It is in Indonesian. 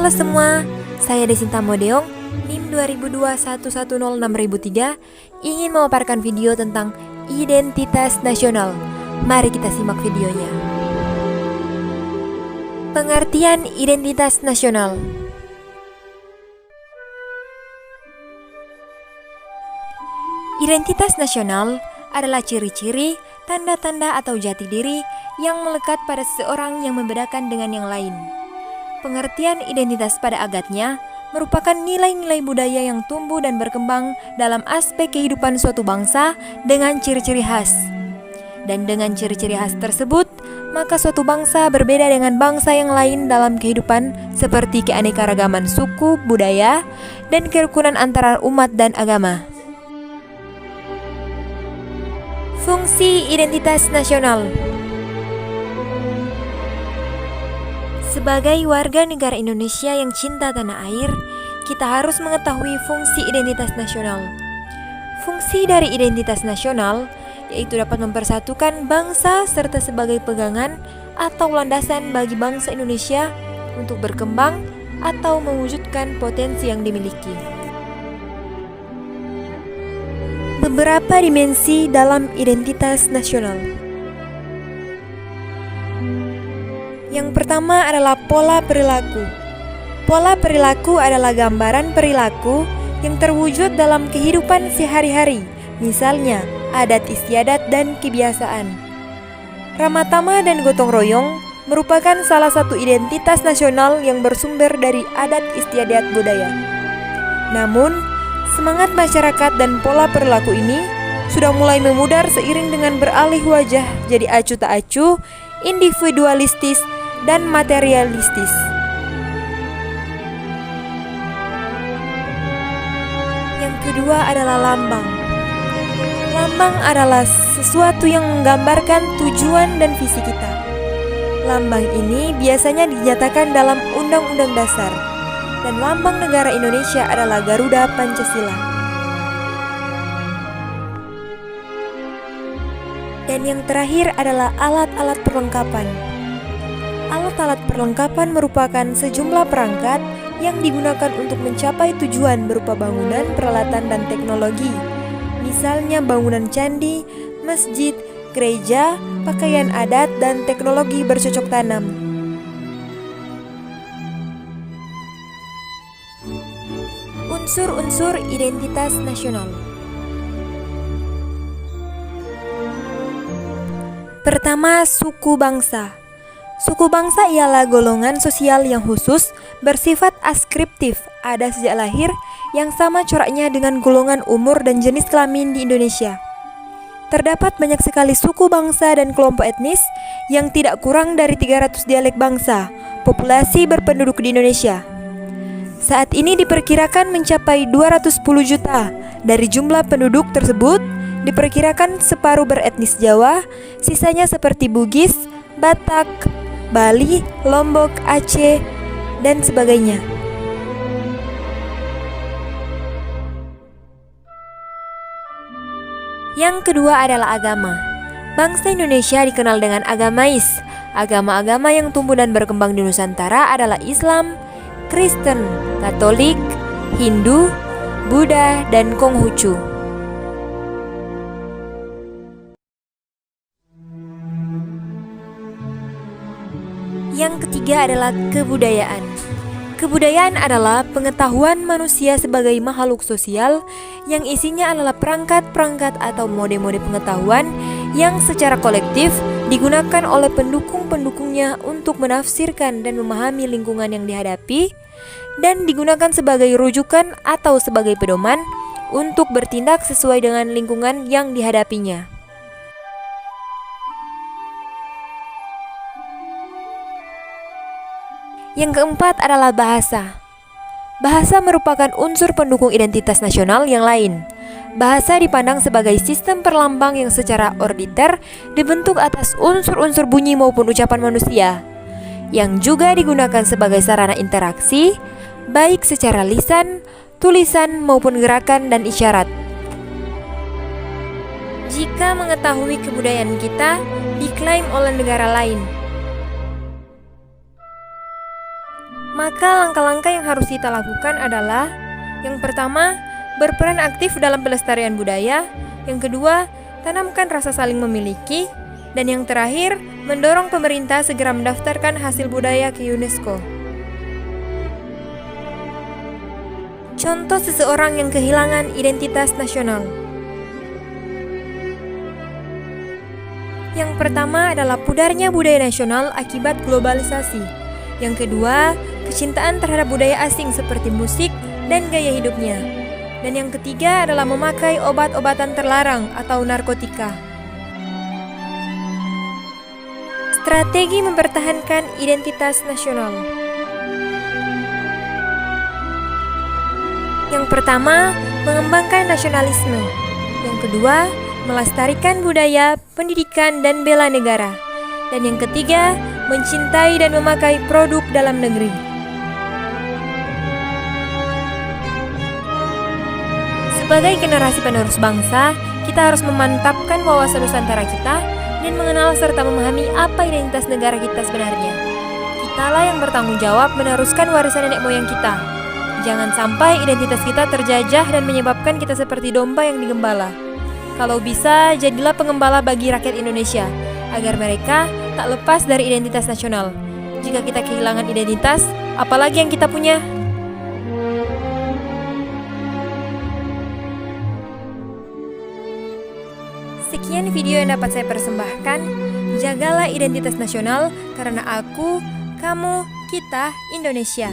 Halo semua, saya Desinta Modeong, NIM 2021106003, ingin memaparkan video tentang identitas nasional. Mari kita simak videonya. Pengertian identitas nasional. Identitas nasional adalah ciri-ciri, tanda-tanda atau jati diri yang melekat pada seseorang yang membedakan dengan yang lain. Pengertian identitas pada agatnya merupakan nilai-nilai budaya yang tumbuh dan berkembang dalam aspek kehidupan suatu bangsa dengan ciri-ciri khas. Dan dengan ciri-ciri khas tersebut, maka suatu bangsa berbeda dengan bangsa yang lain dalam kehidupan seperti keanekaragaman suku, budaya, dan kerukunan antara umat dan agama. Fungsi identitas nasional. Sebagai warga negara Indonesia yang cinta tanah air, kita harus mengetahui fungsi identitas nasional. Fungsi dari identitas nasional yaitu dapat mempersatukan bangsa serta sebagai pegangan atau landasan bagi bangsa Indonesia untuk berkembang atau mewujudkan potensi yang dimiliki. Beberapa dimensi dalam identitas nasional. Yang pertama adalah pola perilaku. Pola perilaku adalah gambaran perilaku yang terwujud dalam kehidupan sehari-hari, misalnya adat istiadat dan kebiasaan. Ramah tamah dan gotong royong merupakan salah satu identitas nasional yang bersumber dari adat istiadat budaya. Namun, semangat masyarakat dan pola perilaku ini sudah mulai memudar seiring dengan beralih wajah jadi acuh tak acuh, individualistis, dan materialistis. Yang kedua adalah lambang. Lambang adalah sesuatu yang menggambarkan tujuan dan visi kita. Lambang ini biasanya dinyatakan dalam Undang-Undang Dasar, dan lambang negara Indonesia adalah Garuda Pancasila. Dan yang terakhir adalah alat-alat perlengkapan. Alat-alat perlengkapan merupakan sejumlah perangkat yang digunakan untuk mencapai tujuan berupa bangunan, peralatan, dan teknologi. Misalnya bangunan candi, masjid, gereja, pakaian adat, dan teknologi bercocok tanam. Unsur-unsur identitas nasional. Pertama, suku bangsa. Suku bangsa ialah golongan sosial yang khusus, bersifat askriptif, ada sejak lahir, yang sama coraknya dengan golongan umur dan jenis kelamin di Indonesia. Terdapat banyak sekali suku bangsa dan kelompok etnis yang tidak kurang dari 300 dialek bangsa, populasi berpenduduk di Indonesia. Saat ini diperkirakan mencapai 210 juta. Dari jumlah penduduk tersebut, diperkirakan separuh beretnis Jawa, sisanya seperti Bugis, Batak, Bali, Lombok, Aceh, dan sebagainya. Yang kedua adalah agama. Bangsa Indonesia dikenal dengan agamais. Agama-agama yang tumbuh dan berkembang di Nusantara adalah Islam, Kristen, Katolik, Hindu, Buddha, dan Konghucu. Yang ketiga adalah kebudayaan. Kebudayaan adalah pengetahuan manusia sebagai makhluk sosial yang isinya adalah perangkat-perangkat atau mode-mode pengetahuan yang secara kolektif digunakan oleh pendukung-pendukungnya untuk menafsirkan dan memahami lingkungan yang dihadapi dan digunakan sebagai rujukan atau sebagai pedoman untuk bertindak sesuai dengan lingkungan yang dihadapinya. Yang keempat adalah bahasa. Bahasa merupakan unsur pendukung identitas nasional yang lain. Bahasa dipandang sebagai sistem perlambang yang secara orbiter dibentuk atas unsur-unsur bunyi maupun ucapan manusia, yang juga digunakan sebagai sarana interaksi, baik secara lisan, tulisan, maupun gerakan dan isyarat. Jika mengetahui kebudayaan kita diklaim oleh negara lain, Maka langkah-langkah yang harus kita lakukan adalah: yang pertama, berperan aktif dalam pelestarian budaya; yang kedua, tanamkan rasa saling memiliki; dan yang terakhir, mendorong pemerintah segera mendaftarkan hasil budaya ke UNESCO. Contoh seseorang yang kehilangan identitas nasional. Yang pertama adalah pudarnya budaya nasional akibat globalisasi. Yang kedua, kecintaan terhadap budaya asing seperti musik dan gaya hidupnya. Dan yang ketiga adalah memakai obat-obatan terlarang atau narkotika. Strategi mempertahankan identitas nasional. Yang pertama, mengembangkan nasionalisme. Yang kedua, melestarikan budaya, pendidikan, dan bela negara. Dan yang ketiga, mencintai dan memakai produk dalam negeri. Sebagai generasi penerus bangsa, kita harus memantapkan wawasan Nusantara kita dan mengenal serta memahami apa identitas negara kita sebenarnya. Kitalah yang bertanggung jawab meneruskan warisan nenek moyang kita. Jangan sampai identitas kita terjajah dan menyebabkan kita seperti domba yang digembala. Kalau bisa, jadilah pengembala bagi rakyat Indonesia, agar mereka tak lepas dari identitas nasional. Jika kita kehilangan identitas, apalagi yang kita punya? Sekian video yang dapat saya persembahkan. Jagalah identitas nasional, karena aku, kamu, kita, Indonesia.